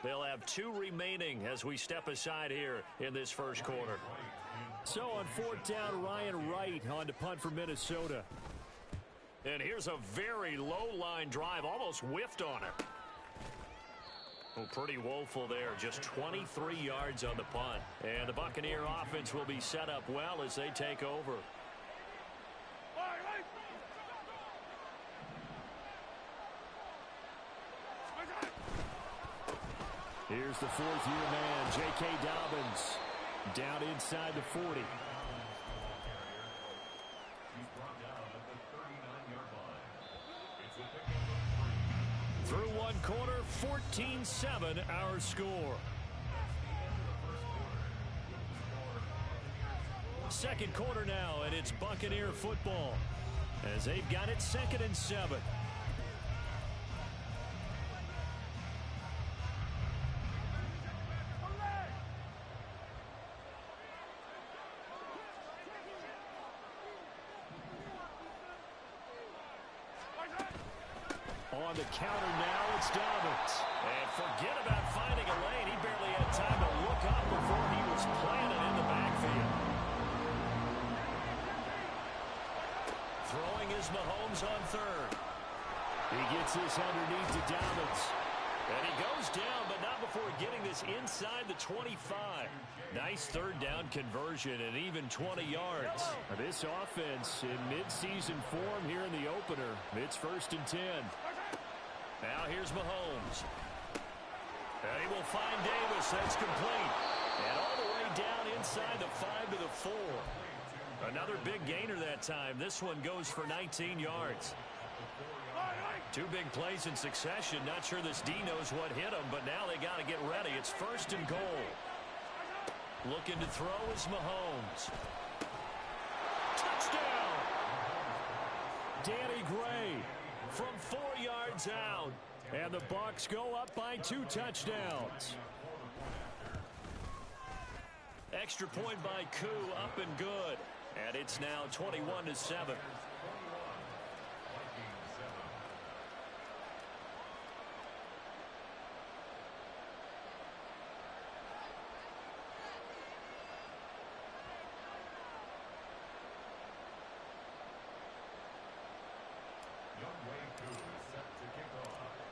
They'll have 2 remaining as we step aside here in this first quarter. So on 4th down, Ryan Wright on to punt for Minnesota. And here's a very low-line drive, almost whiffed on it. Oh, pretty woeful there, just 23 yards on the punt. And the Buccaneer offense will be set up well as they take over. Here's the 4th-year man, J.K. Dobbins, down inside the 40. Through 1 quarter, 14-7 our score. Second quarter now, and it's Buccaneer football as they've got it 2nd and 7. On the counter now, it's Dobbins. And forget about finding a lane. He barely had time to look up before he was planted in the backfield. Throwing is Mahomes on 3rd. He gets this underneath to Dobbins. And he goes down, but not before getting this inside the 25. Nice 3rd down conversion and even 20 yards. This offense in midseason form here in the opener. It's 1st and 10. Now here's Mahomes. And he will find Davis. That's complete. And all the way down inside the 5 to the 4. Another big gainer that time. This one goes for 19 yards. 2 big plays in succession. Not sure this D knows what hit him, but now they got to get ready. It's 1st and goal. Looking to throw is Mahomes. Touchdown! Danny Gray from 4 yards out. And the Bucs go up by 2 touchdowns. Extra point by Koo, up and good. And it's now 21-7.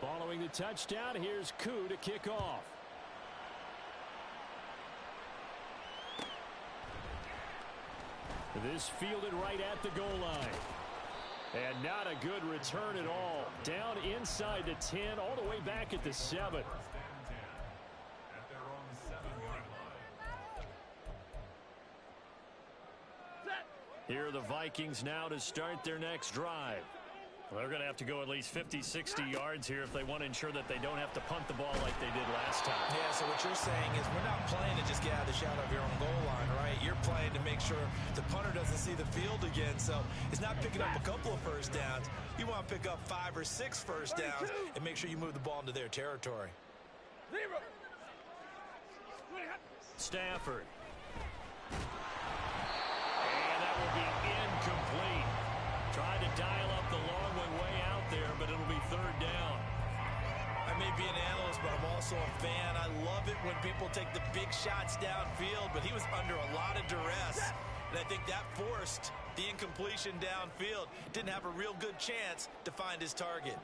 Following the touchdown, here's Koo to kick off. This fielded right at the goal line. And not a good return at all. Down inside the 10, all the way back at the 7. Here are the Vikings now to start their next drive. Well, they're going to have to go at least 50, 60 yards here if they want to ensure that they don't have to punt the ball like they did last time. Yeah, so what you're saying is we're not playing to just get out of the shadow of your own goal line, right? You're playing to make sure the punter doesn't see the field again. So it's not picking up a couple of first downs. You want to pick up 5 or 6 first downs and make sure you move the ball into their territory. Stafford. And that will be incomplete. Tried to dial up the long way out there, but it'll be 3rd down. I may be an analyst, but I'm also a fan. I love it when people take the big shots downfield, but he was under a lot of duress, and I think that forced the incompletion downfield. Didn't have a real good chance to find his target.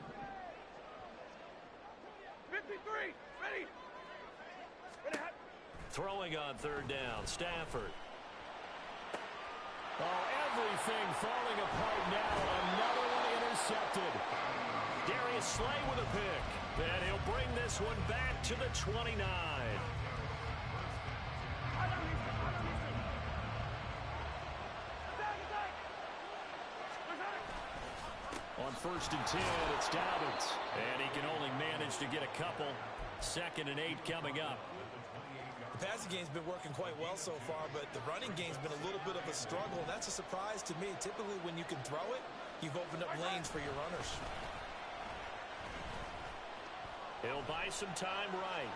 53, ready. Throwing on 3rd down, Stafford. Oh, everything falling apart now. Another one intercepted. Darius Slay with a pick. And he'll bring this one back to the 29. On 1st and 10, it's Dobbins. And he can only manage to get a couple. 2nd and 8 coming up. The passing game's been working quite well so far, but the running game's been a little bit of a struggle. That's a surprise to me. Typically, when you can throw it, you've opened up lanes for your runners. He'll buy some time right.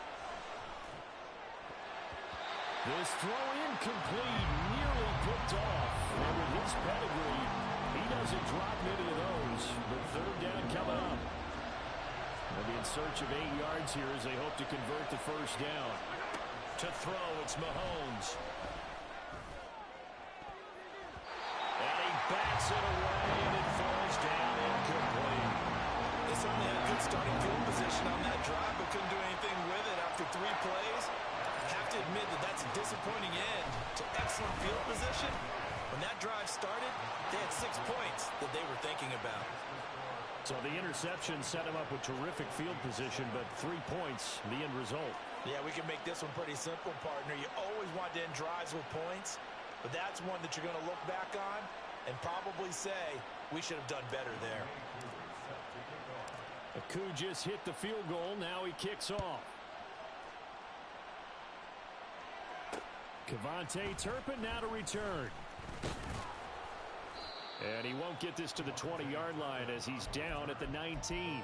This throw incomplete, nearly picked off. And with his pedigree, he doesn't drop many of those. But 3rd down coming up. They'll be in search of 8 yards here as they hope to convert the first down. To throw, it's Mahomes. And he bats it away, and it falls down incomplete. They certainly had good starting field position on that drive, but couldn't do anything with it after 3 plays. I have to admit that that's a disappointing end to excellent field position. When that drive started, they had 6 points that they were thinking about. So the interception set him up with terrific field position, but 3 points, the end result. Yeah, we can make this one pretty simple, partner. You always want to end drives with points, but that's one that you're going to look back on and probably say, we should have done better there. Aku just hit the field goal. Now he kicks off. Cavante Turpin now to return. And he won't get this to the 20-yard line as he's down at the 19.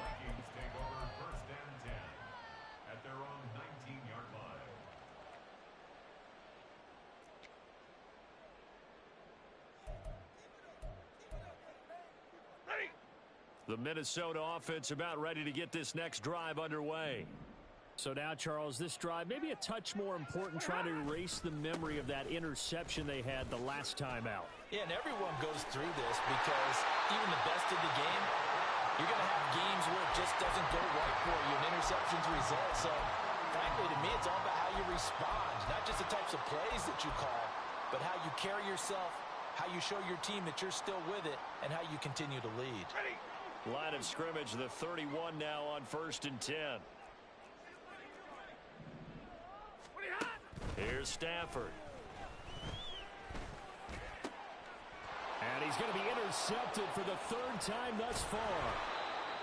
The Minnesota offense about ready to get this next drive underway. So now, Charles, this drive maybe a touch more important, trying to erase the memory of that interception they had the last time out. Yeah, and everyone goes through this because even the best of the game, you're going to have games where it just doesn't go right for you, and interceptions result. So, frankly, to me, it's all about how you respond, not just the types of plays that you call, but how you carry yourself, how you show your team that you're still with it, and how you continue to lead. Line of scrimmage, the 31 now on 1st and 10. Here's Stafford. And he's going to be intercepted for the 3rd time thus far.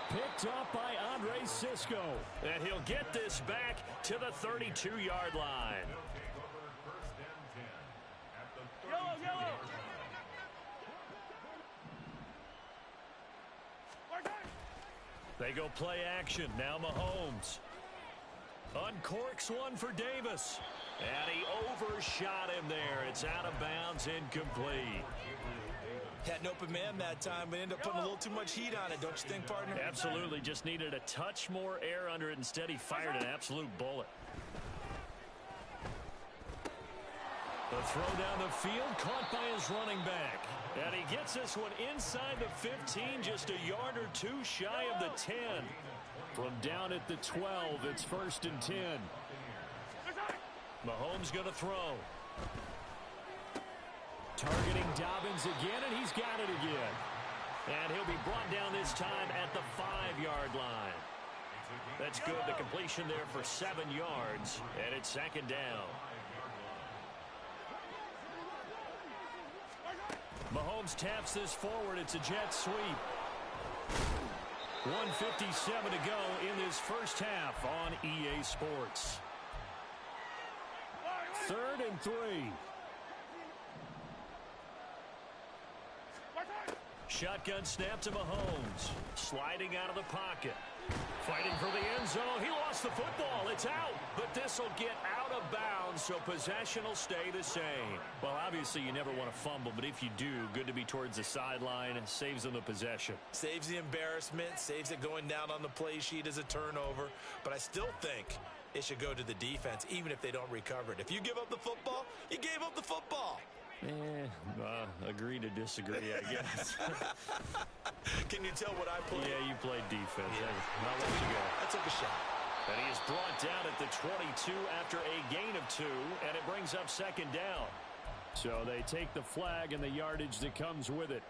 Picked up by Andre Sisco. And he'll get this back to the 32-yard line. Yellow. They go play action. Now Mahomes. Uncorks one for Davis. And he overshot him there. It's out of bounds, incomplete. Had an open man that time, but ended up putting a little too much heat on it, don't you think, partner? Absolutely. Just needed a touch more air under it. Instead, he fired an absolute bullet. The throw down the field, caught by his running back. And he gets this one inside the 15, just a yard or 2 shy of the 10. From down at the 12, it's 1st and 10. Mahomes going to throw. Targeting Dobbins again, and he's got it again. And he'll be brought down this time at the 5-yard line. That's good. The completion there for 7 yards, and it's 2nd down. Mahomes taps this forward. It's a jet sweep. 1:57 to go in this first half on EA Sports. 3rd and 3. Shotgun snap to Mahomes. Sliding out of the pocket. Fighting for the end zone. He lost the football. It's out. But this will get out of bounds, so possession will stay the same. Well, obviously you never want to fumble, but if you do, good to be towards the sideline and saves them the possession. Saves the embarrassment, saves it going down on the play sheet as a turnover. But I still think it should go to the defense, even if they don't recover it. If you give up the football, you gave up the football. Agree to disagree, I guess. Can you tell what I played? Yeah, you played defense. Yeah. I'll let you go. I took a shot. And he is brought down at the 22 after a gain of 2, and it brings up 2nd down. So they take the flag and the yardage that comes with it.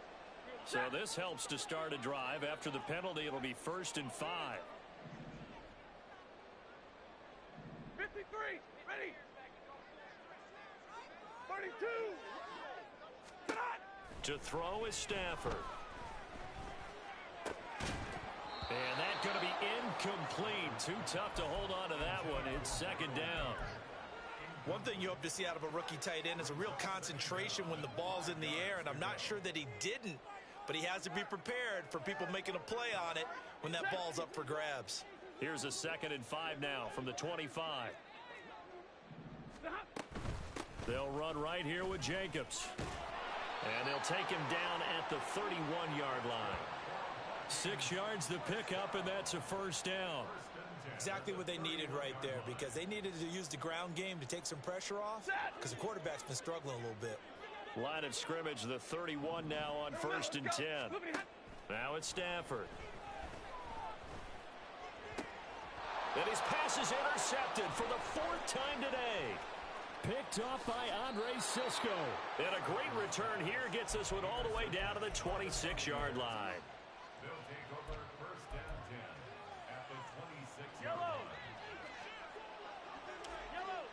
So this helps to start a drive. After the penalty, it'll be 1st and 5. 53, ready. 32. To throw is Stafford. And that's going to be incomplete. Too tough to hold on to that one. It's 2nd down. One thing you hope to see out of a rookie tight end is a real concentration when the ball's in the air, and I'm not sure that he didn't, but he has to be prepared for people making a play on it when that ball's up for grabs. Here's a 2nd and 5 now from the 25. They'll run right here with Jacobs. And they'll take him down at the 31-yard line. 6 yards the pickup, and that's a first down. Exactly what they needed right there, because they needed to use the ground game to take some pressure off, because the quarterback's been struggling a little bit. Line of scrimmage, the 31 now on 1st and 10. Now it's Stafford. And his pass is intercepted for the 4th time today. Picked off by Andre Sisco. And a great return here gets this one all the way down to the 26-yard line. They'll take over 1st and 10 at the 26-yard Yellow. line. Yellow.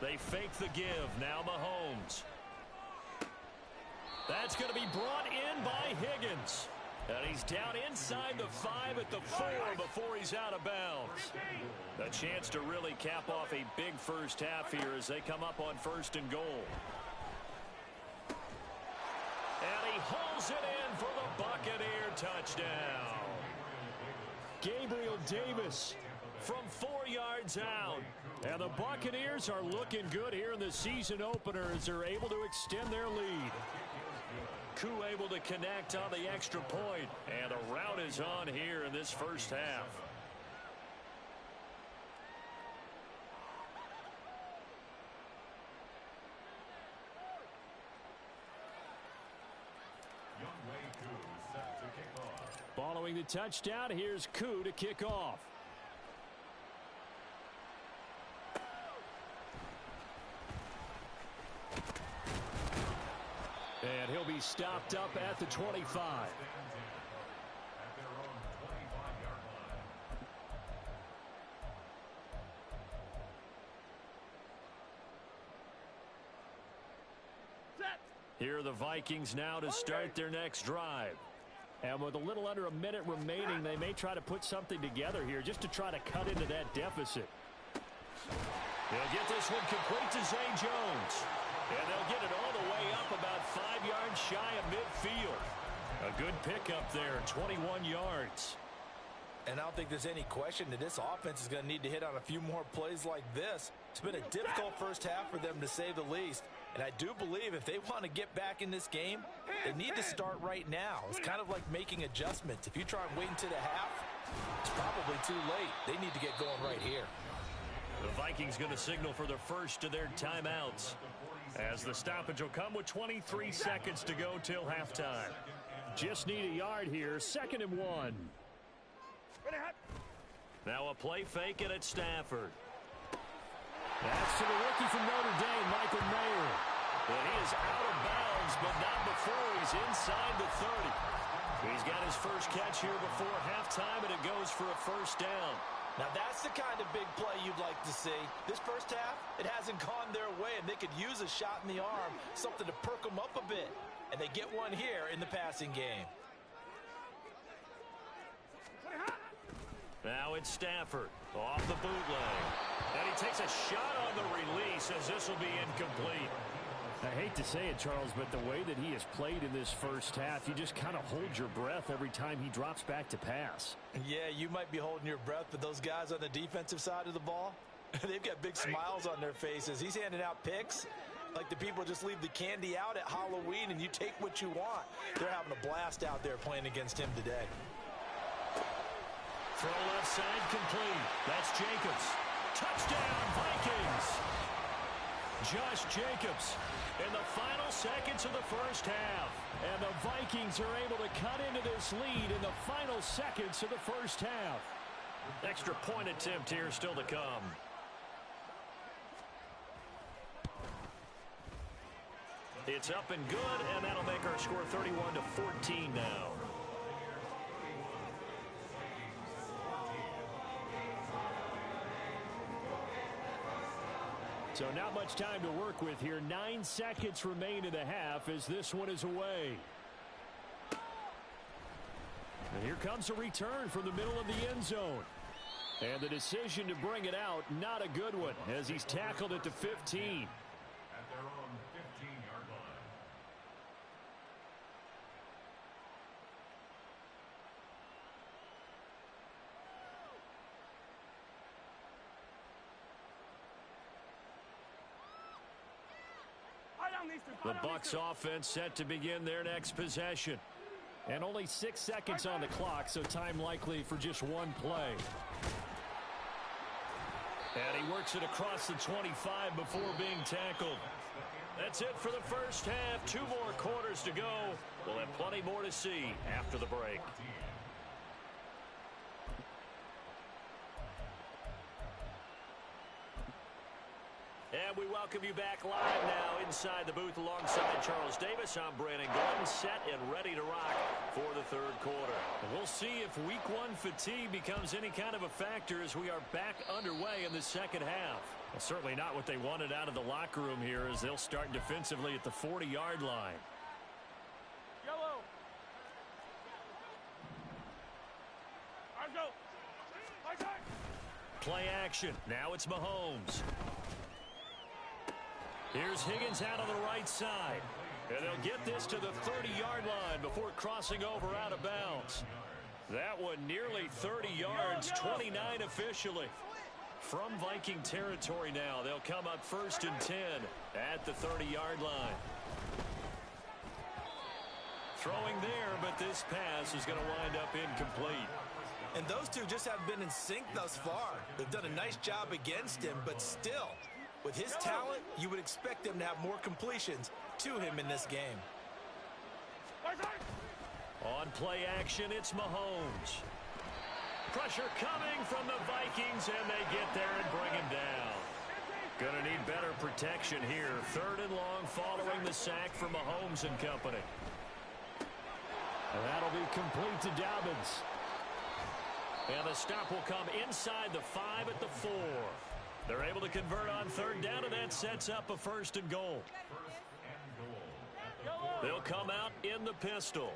They fake the give. Now Mahomes. That's going to be brought in by Higgins. And he's down inside the 5 at the 4 before he's out of bounds. A chance to really cap off a big first half here as they come up on 1st and goal. And he hauls it in for the Buccaneer touchdown. Gabriel Davis from 4 yards out. And the Buccaneers are looking good here in the season opener as they're able to extend their lead. Koo able to connect on the extra point, and a rout is on here in this first half. Set to kick off. Following the touchdown, here's Koo to kick off. And he'll be stopped up at the 25. At their own 25-yard line. Set. Here are the Vikings now to start their next drive. And with a little under a minute remaining, they may try to put something together here just to try to cut into that deficit. They'll get this one complete to Zay Jones. And they'll get it all the way up about 5 yards shy of midfield. A good pickup there, 21 yards. And I don't think there's any question that this offense is going to need to hit on a few more plays like this. It's been a difficult first half for them, to say the least. And I do believe if they want to get back in this game, they need to start right now. It's kind of like making adjustments. If you try and wait until the half, it's probably too late. They need to get going right here. The Vikings going to signal for the first of their timeouts, as the stoppage will come with 23 seconds to go till halftime. Just need a yard here, 2nd and 1. Now a play fake, and it's Stafford. That's to the rookie from Notre Dame, Michael Mayer. And he is out of bounds, but not before he's inside the 30. He's got his first catch here before halftime, and it goes for a first down. Now that's the kind of big play you'd like to see. This first half, it hasn't gone their way, and they could use a shot in the arm, something to perk them up a bit. And they get one here in the passing game. Now it's Stafford off the bootleg. And he takes a shot on the release as this will be incomplete. I hate to say it, Charles, but the way that he has played in this first half, you just kind of hold your breath every time he drops back to pass. Yeah, you might be holding your breath, but those guys on the defensive side of the ball, they've got big smiles on their faces. He's handing out picks like the people just leave the candy out at Halloween and you take what you want. They're having a blast out there playing against him today. Throw left side complete. That's Jacobs. Touchdown, Vikings. Josh Jacobs in the final seconds of the first half. And the Vikings are able to cut into this lead in the final seconds of the first half. Extra point attempt here still to come. It's up and good, and that'll make our score 31-14 now. So not much time to work with here. 9 seconds remain in the half as this one is away. And here comes a return from the middle of the end zone. And the decision to bring it out, not a good one, as he's tackled at the 15. At their own 15-yard line. Eye on the The Bucs offense set to begin their next possession. And only 6 seconds on the clock, so time likely for just one play. And he works it across the 25 before being tackled. That's it for the first half. 2 more quarters to go. We'll have plenty more to see after the break. And we welcome you back live now inside the booth alongside Charles Davis. I'm Brandon Gordon, set and ready to rock for the third quarter. And we'll see if week 1 fatigue becomes any kind of a factor as we are back underway in the second half. Well, certainly not what they wanted out of the locker room here as they'll start defensively at the 40-yard line. Yellow. Go. Play action. Now it's Mahomes. Here's Higgins out on the right side. And they'll get this to the 30-yard line before crossing over out of bounds. That one nearly 30 yards, 29 officially. From Viking territory now, they'll come up 1st and 10 at the 30-yard line. Throwing there, but this pass is going to wind up incomplete. And those two just haven't been in sync thus far. They've done a nice job against him, but still, with his talent, you would expect them to have more completions to him in this game. On play action, it's Mahomes. Pressure coming from the Vikings, and they get there and bring him down. Gonna need better protection here. 3rd and long following the sack for Mahomes and company. And that'll be complete to Dobbins. And the stop will come inside the 5 at the 4. They're able to convert on 3rd down, and that sets up a 1st and goal. They'll come out in the pistol.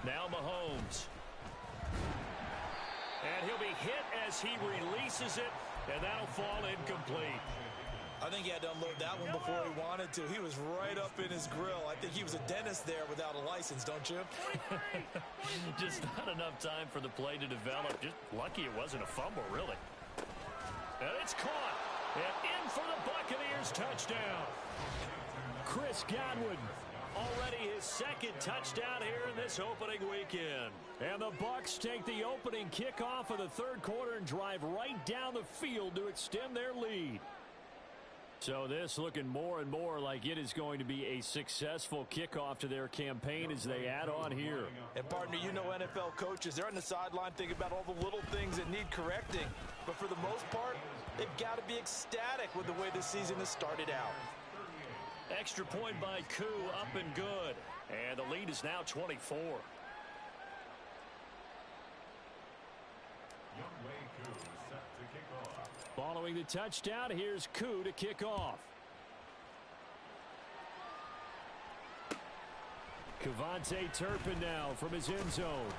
Now Mahomes. And he'll be hit as he releases it, and that'll fall incomplete. I think he had to unload that one before he wanted to. He was right up in his grill. I think he was a dentist there without a license, don't you? Just not enough time for the play to develop. Just lucky it wasn't a fumble, really. And it's caught. And in for the Buccaneers touchdown. Chris Godwin. Already his 2nd touchdown here in this opening weekend. And the Bucs take the opening kickoff of the 3rd quarter and drive right down the field to extend their lead. So this looking more and more like it is going to be a successful kickoff to their campaign as they add on here. And partner, you know NFL coaches, they're on the sideline thinking about all the little things that need correcting. But for the most part, they've got to be ecstatic with the way this season has started out. Extra point by Koo, up and good. And the lead is now 24. Following the touchdown, here's Koo to kick off. Cavante Turpin now from his end zone.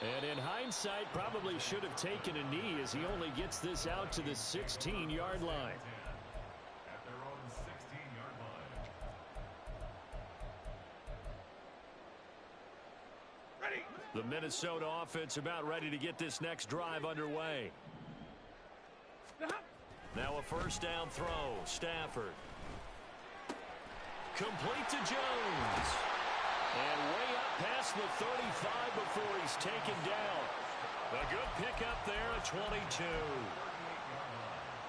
And in hindsight, probably should have taken a knee as he only gets this out to the 16-yard line. At their own 16-yard line. Ready. The Minnesota offense about ready to get this next drive underway. Now a 1st down throw. Stafford. Complete to Jones. And way up past the 35 before he's taken down. A good pickup there at 22.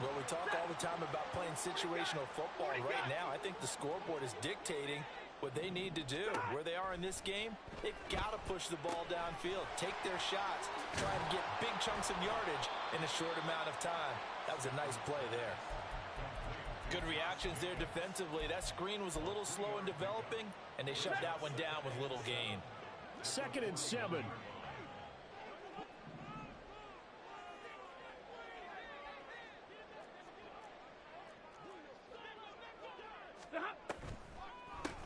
Well, we talk all the time about playing situational football. Right now, I think the scoreboard is dictating what they need to do. Where they are in this game, they've got to push the ball downfield, take their shots, try to get big chunks of yardage in a short amount of time. That was a nice play there. Good reactions there defensively. That screen was a little slow in developing, and they shut that one down with little gain. 2nd and 7.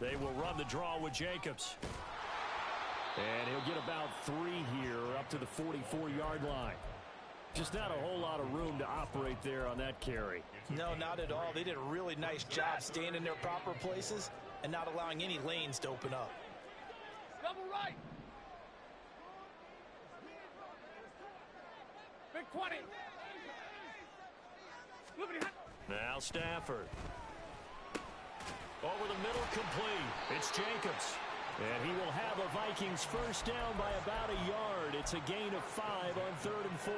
They will run the draw with Jacobs. And he'll get about 3 here up to the 44-yard line. Just not a whole lot of room to operate there on that carry. No, not at all. They did a really nice job staying in their proper places and not allowing any lanes to open up. Double right. Big 20. Moving. Now Stafford. Over the middle, complete. It's Jacobs. And he will have a Vikings first down by about a yard. It's a gain of 5 on 3rd and 4.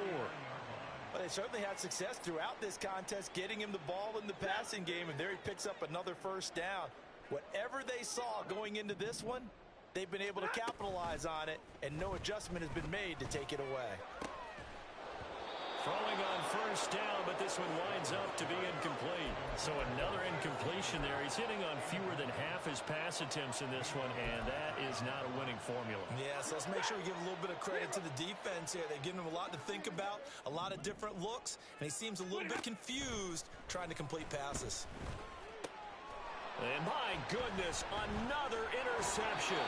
Well, they certainly had success throughout this contest getting him the ball in the passing game, and there he picks up another first down. Whatever they saw going into this one, they've been able to capitalize on it, and no adjustment has been made to take it away. Throwing on first down, but this one winds up to be incomplete. So another incompletion there. He's hitting on fewer than half his pass attempts in this one, and that is not a winning formula. Yes, let's make sure we give a little bit of credit to the defense here. They've given him a lot to think about, a lot of different looks, and he seems a little bit confused trying to complete passes. And my goodness, another interception.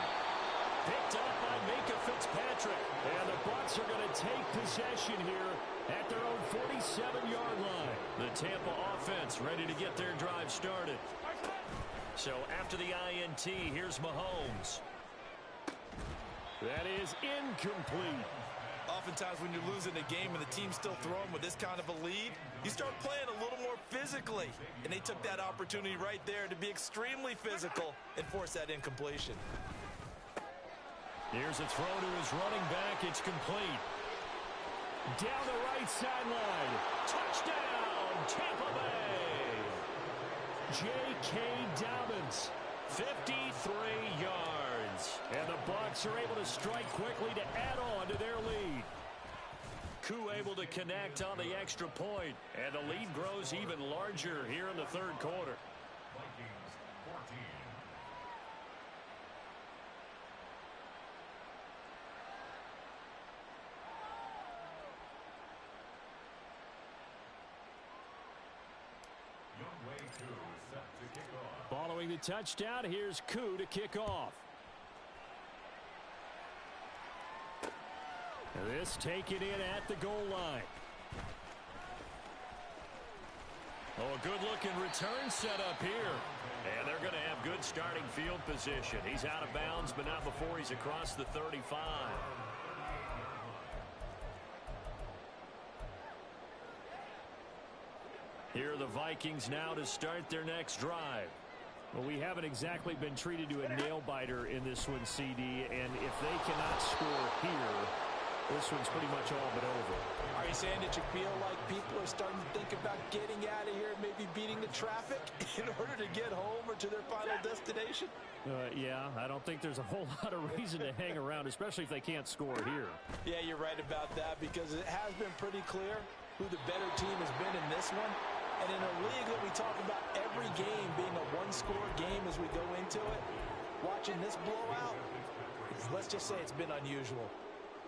Picked up by Micah Fitzpatrick. And the Bucs are going to take possession here at their own 47-yard line. The Tampa offense ready to get their drive started. So after the INT, here's Mahomes. That is incomplete. Oftentimes when you're losing a game and the team's still throwing with this kind of a lead, you start playing a little more physically. And they took that opportunity right there to be extremely physical and force that incompletion. Here's a throw to his running back. It's complete. Down the right sideline. Touchdown, Tampa Bay. J.K. Dobbins, 53 yards. And the Bucs are able to strike quickly to add on to their lead. Koo able to connect on the extra point. And the lead grows even larger here in the third quarter. Vikings 14. Following the touchdown, here's Koo to kick off. This taken in at the goal line. Oh, a good-looking return set up here. And they're going to have good starting field position. He's out of bounds, but not before he's across the 35. Here are the Vikings now to start their next drive. Well, we haven't exactly been treated to a nail-biter in this one, CD, and if they cannot score here, this one's pretty much all but over. Are you saying that you feel like people are starting to think about getting out of here, maybe beating the traffic in order to get home or to their final destination? Yeah, I don't think there's a whole lot of reason to hang around, especially if they can't score here. Yeah, you're right about that, because it has been pretty clear who the better team has been in this one. And in a league that we talk about every game being a one-score game as we go into it, watching this blowout, let's just say it's been unusual.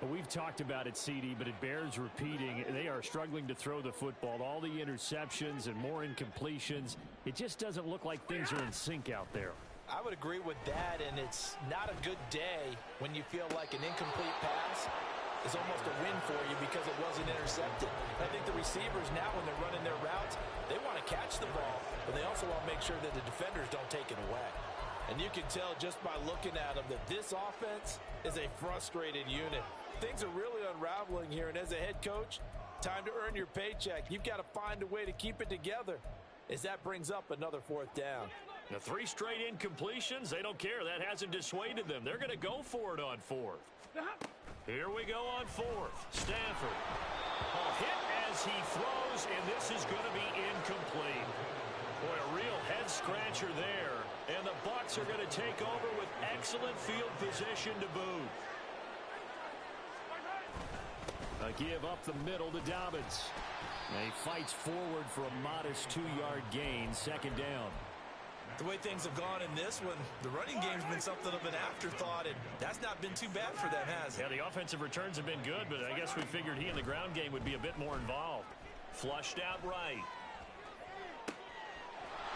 Well, we've talked about it, CD, but it bears repeating. They are struggling to throw the football. All the interceptions and more incompletions. It just doesn't look like things are in sync out there. I would agree with that, and it's not a good day when you feel like an incomplete pass is almost a win for you because it wasn't intercepted. I think the receivers now, when they're running their routes, they want to catch the ball, but they also want to make sure that the defenders don't take it away. And you can tell just by looking at them that this offense is a frustrated unit. Things are really unraveling here, and as a head coach, time to earn your paycheck. You've got to find a way to keep it together as that brings up another 4th down. The 3 straight incompletions, they don't care. That hasn't dissuaded them. They're going to go for it on 4th. Here we go on 4th. Stafford. A hit as he throws, and this is going to be incomplete. Boy, a real head-scratcher there. And the Bucs are going to take over with excellent field position to boot. A give up the middle to Dobbins. And he fights forward for a modest 2-yard gain, 2nd down. The way things have gone in this one, the running game's been something of an afterthought, and that's not been too bad for them, has it? Yeah, the offensive returns have been good, but I guess we figured he in the ground game would be a bit more involved. Flushed out right.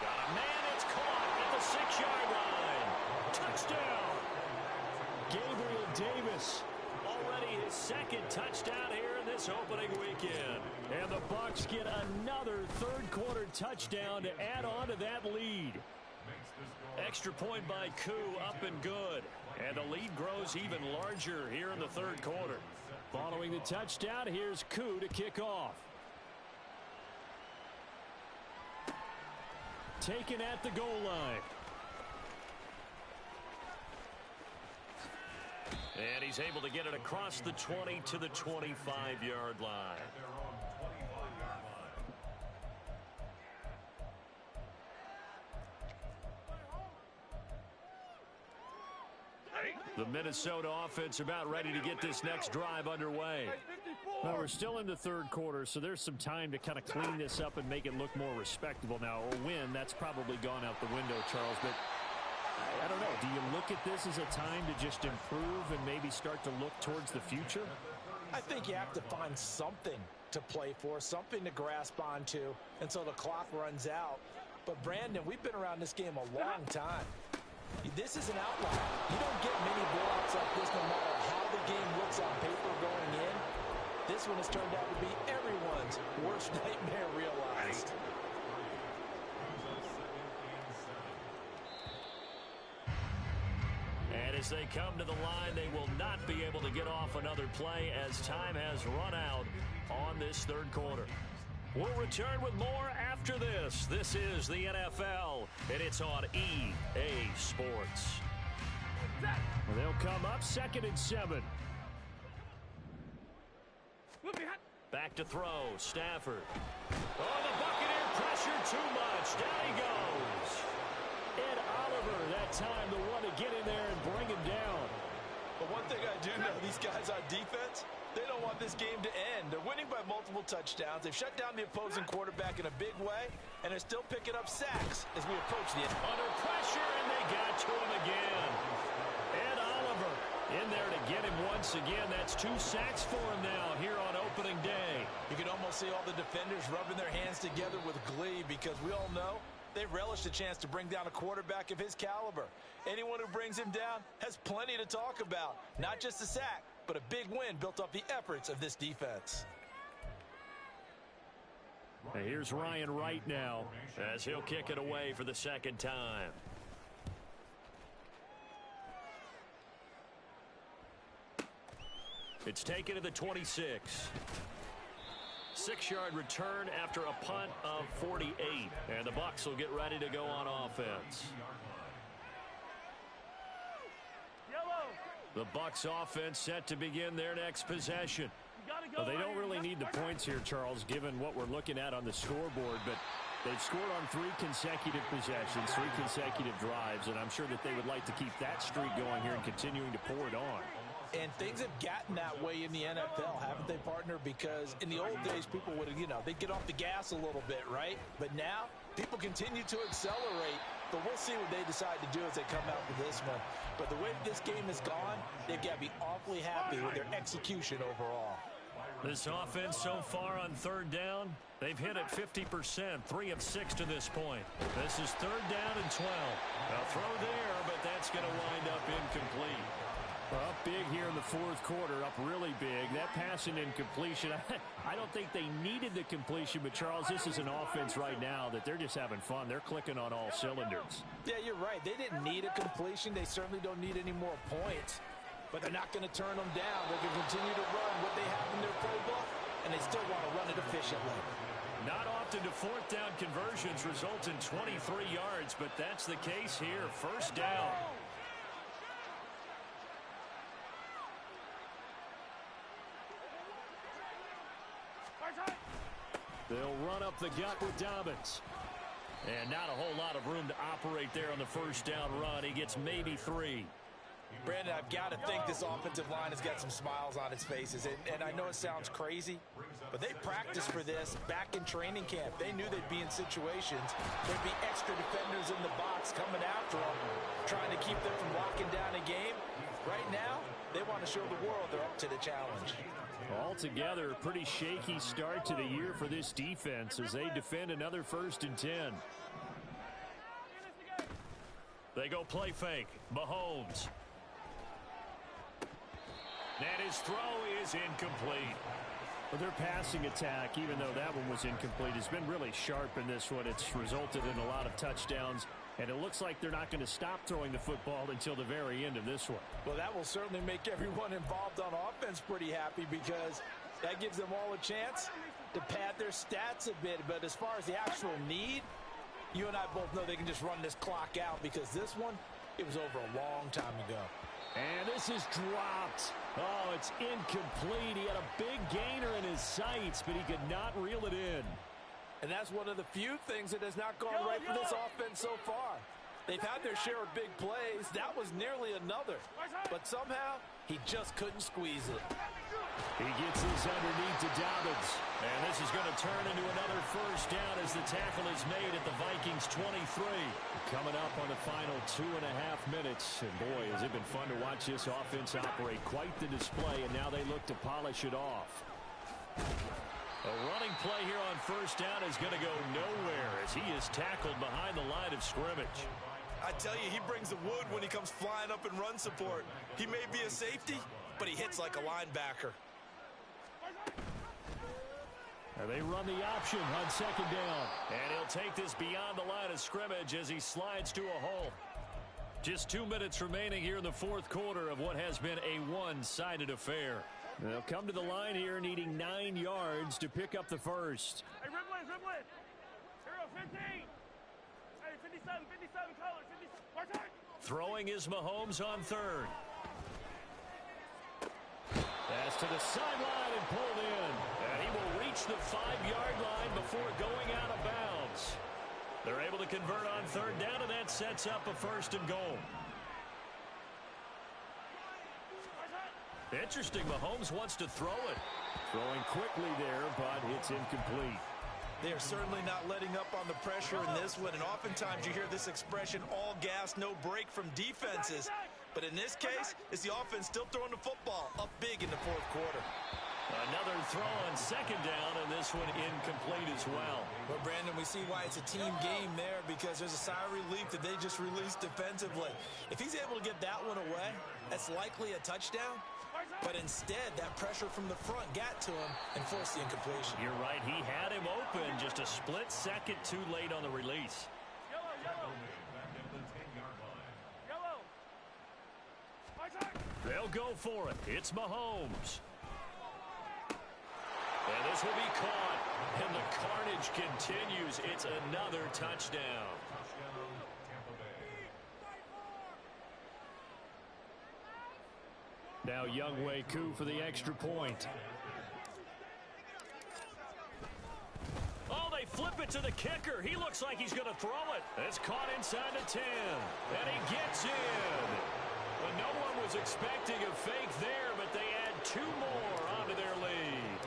Got a man, it's caught at the 6-yard line. Touchdown! Gabriel Davis, already his 2nd touchdown here in this opening weekend. And the Bucs get another 3rd quarter touchdown to add on to that lead. Extra point by Koo, up and good. And the lead grows even larger here in the 3rd quarter. Following the touchdown, here's Koo to kick off. taken at the goal line. And he's able to get it across the 20 to the 25-yard line. The Minnesota offense about ready to get this next drive underway. Well, we're still in the third quarter, so there's some time to kind of clean this up and make it look more respectable. Now, a win, that's probably gone out the window, Charles, but I don't know. Do you look at this as a time to just improve and maybe start to look towards the future? I think you have to find something to play for, something to grasp onto until the clock runs out. But, Brandon, we've been around this game a long time. This is an outlier. You don't get many blowouts like this no matter how the game looks on paper going in. This one has turned out to be everyone's worst nightmare realized. And as they come to the line, they will not be able to get off another play as time has run out on this third quarter. We'll return with more after this. This is the NFL, and it's on EA Sports. Well, they'll come up 2nd and 7. Back to throw, Stafford. Oh, the Buccaneer pressure too much. Down he goes. Ed Oliver, that time the one to get in there and bring him down. But one thing I do know, these guys on defense, they don't want this game to end. They're winning by multiple touchdowns. They've shut down the opposing quarterback in a big way, and they're still picking up sacks as we approach the end. Under pressure, and they got to him again. Ed Oliver in there to get him once again. That's 2 sacks for him now here on opening day. You can almost see all the defenders rubbing their hands together with glee because we all know they relish the chance to bring down a quarterback of his caliber. Anyone who brings him down has plenty to talk about. Not just a sack, but a big win built off the efforts of this defense. And here's Ryan Wright now as he'll kick it away for the second time. It's taken to the 26. 6-yard return after a punt of 48. And the Bucs will get ready to go on offense. The Bucs offense set to begin their next possession. Well, they don't really need the points here, Charles, given what we're looking at on the scoreboard, but they've scored on 3 consecutive possessions, 3 consecutive drives, and I'm sure that they would like to keep that streak going here and continuing to pour it on. And things have gotten that way in the NFL, haven't they, partner? Because in the old days, people would, they'd get off the gas a little bit, right? But now, people continue to accelerate. But we'll see what they decide to do as they come out with this one. But the way this game has gone, they've got to be awfully happy with their execution overall. This offense so far on third down, they've hit it 50%, 3 of 6 to this point. This is 3rd down and 12. A throw there, but that's going to wind up incomplete. Well, up big here in the 4th quarter, up really big. That passing incompletion, I don't think they needed the completion, but Charles, this is an offense right now that they're just having fun. They're clicking on all cylinders. Yeah, you're right. They didn't need a completion. They certainly don't need any more points, but they're not going to turn them down. They're going to continue to run what they have in their playbook, and they still want to run it efficiently. Not often do 4th down conversions result in 23 yards, but that's the case here. 1st down. They'll run up the gut with Dobbins. And not a whole lot of room to operate there on the 1st down run. He gets maybe 3. Brandon, I've got to think this offensive line has got some smiles on its faces. And I know it sounds crazy, but they practiced for this back in training camp. They knew they'd be in situations. There'd be extra defenders in the box coming after them, trying to keep them from locking down a game. Right now, they want to show the world they're up to the challenge. Altogether, a pretty shaky start to the year for this defense as they defend another 1st and 10. They go play fake. Mahomes. And his throw is incomplete. Well, their passing attack, even though that one was incomplete, has been really sharp in this one. It's resulted in a lot of touchdowns, and it looks like they're not going to stop throwing the football until the very end of this one. Well, that will certainly make everyone involved on offense pretty happy because that gives them all a chance to pad their stats a bit. But as far as the actual need, You and I both know they can just run this clock out because this one, it was over a long time ago. And this is dropped. Oh, it's incomplete. He had a big gainer in his sights, but he could not reel it in. And that's one of the few things that has not gone right for this offense so far. They've had their share of big plays. That was nearly another. But somehow, he just couldn't squeeze it. He gets this underneath to Dobbins. And this is going to turn into another first down as the tackle is made at the Vikings 23. Coming up on the final 2.5 minutes. And boy, has it been fun to watch this offense operate. Quite the display, and now they look to polish it off. A running play here on first down is going to go nowhere as he is tackled behind the line of scrimmage. I tell you, he brings the wood when he comes flying up in run support. He may be a safety, but he hits like a linebacker. And they run the option on second down. And he'll take this beyond the line of scrimmage as he slides to a hole. Just 2 minutes remaining here in the fourth quarter of what has been a one-sided affair. They'll come to the line here needing 9 yards to pick up the first. Hey, Ripley, Ripley. Hero 15. Hey, 57, 57 colors. 57. Throwing is Mahomes on third. Pass to the sideline and pulled in. And he will reach the 5-yard line before going out of bounds. They're able to convert on third down, and that sets up a first and goal. Interesting, Mahomes wants to throw it. Throwing quickly there, but it's incomplete. They are certainly not letting up on the pressure in this one, and oftentimes you hear this expression, all gas, no break from defenses. But in this case, it's the offense still throwing the football up big in the fourth quarter. Another throw on second down, and this one incomplete as well. Well, Brandon, we see why it's a team game there because there's a sigh of relief that they just released defensively. If he's able to get that one away, that's likely a touchdown. But instead, that pressure from the front got to him and forced the incompletion. You're right. He had him open just a split second too late on the release. Yellow. They'll go for it. It's Mahomes. And this will be caught. And the carnage continues. It's another touchdown. Now Younghoe Koo for the extra point. Oh, they flip it to the kicker. He looks like he's going to throw it. It's caught inside the 10. And he gets in. But no one was expecting a fake there, but they add 2 more onto their lead.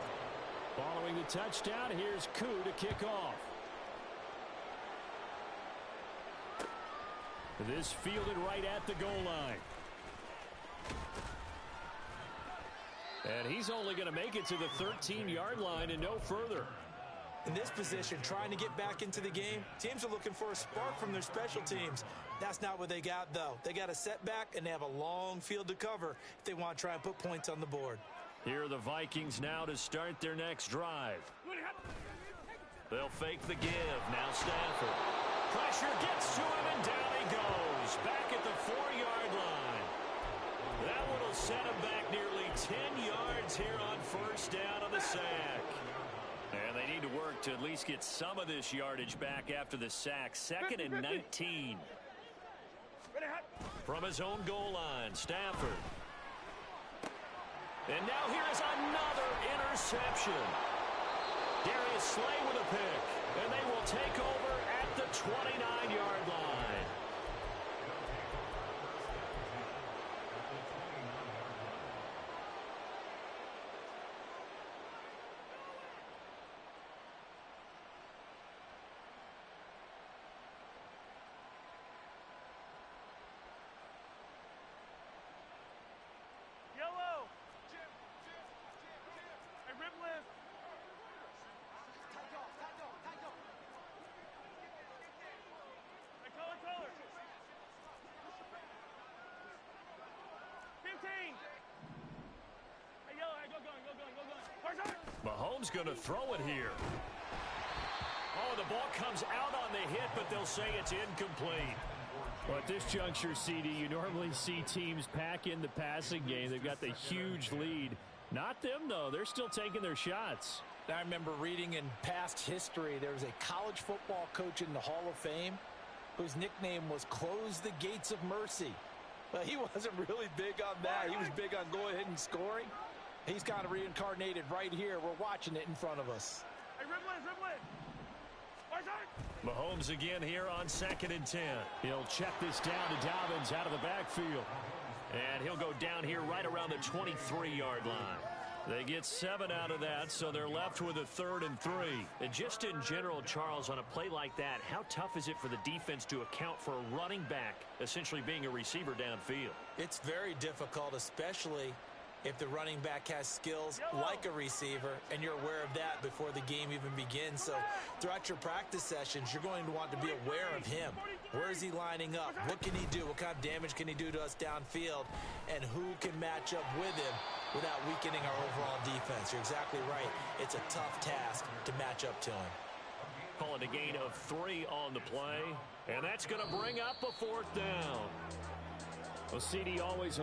Following the touchdown, here's Koo to kick off. This fielded right at the goal line. And he's only going to make it to the 13-yard line and no further. In this position, trying to get back into the game, teams are looking for a spark from their special teams. That's not what they got, though. They got a setback, and they have a long field to cover if they want to try and put points on the board. Here are the Vikings now to start their next drive. They'll fake the give. Now Stafford. Pressure gets to him, and down he goes. Back at the 4-yard line. That one will set him back nearly 10 yards here on first down on the sack. And they need to work to at least get some of this yardage back after the sack. 2nd and 19. From his own goal line, Stafford. And now here is another interception. Darius Slay with a pick. And they will take over at the 29-yard line. Mahomes going to throw it here. Oh, the ball comes out on the hit, but they'll say it's incomplete. Well, at this juncture, CD, you normally see teams pack in the passing game. They've got the huge lead. Not them, though. They're still taking their shots. I remember reading in past history there was a college football coach in the Hall of Fame whose nickname was Close the Gates of Mercy. But he wasn't really big on that. He was big on going ahead and scoring. He's kind of reincarnated right here. We're watching it in front of us. Hey, dribble it. Mahomes again here on 2nd and 10. He'll check this down to Dobbins out of the backfield. And he'll go down here right around the 23-yard line. They get 7 out of that, so they're left with a 3rd and 3. And just in general, Charles, on a play like that, how tough is it for the defense to account for a running back essentially being a receiver downfield? It's very difficult, especially if the running back has skills like a receiver, and you're aware of that before the game even begins. So throughout your practice sessions, you're going to want to be aware of him. Where is he lining up? What can he do? What kind of damage can he do to us downfield? And who can match up with him without weakening our overall defense? You're exactly right. It's a tough task to match up to him. Calling a gain of 3 on the play, and that's going to bring up a 4th down. Well, CD always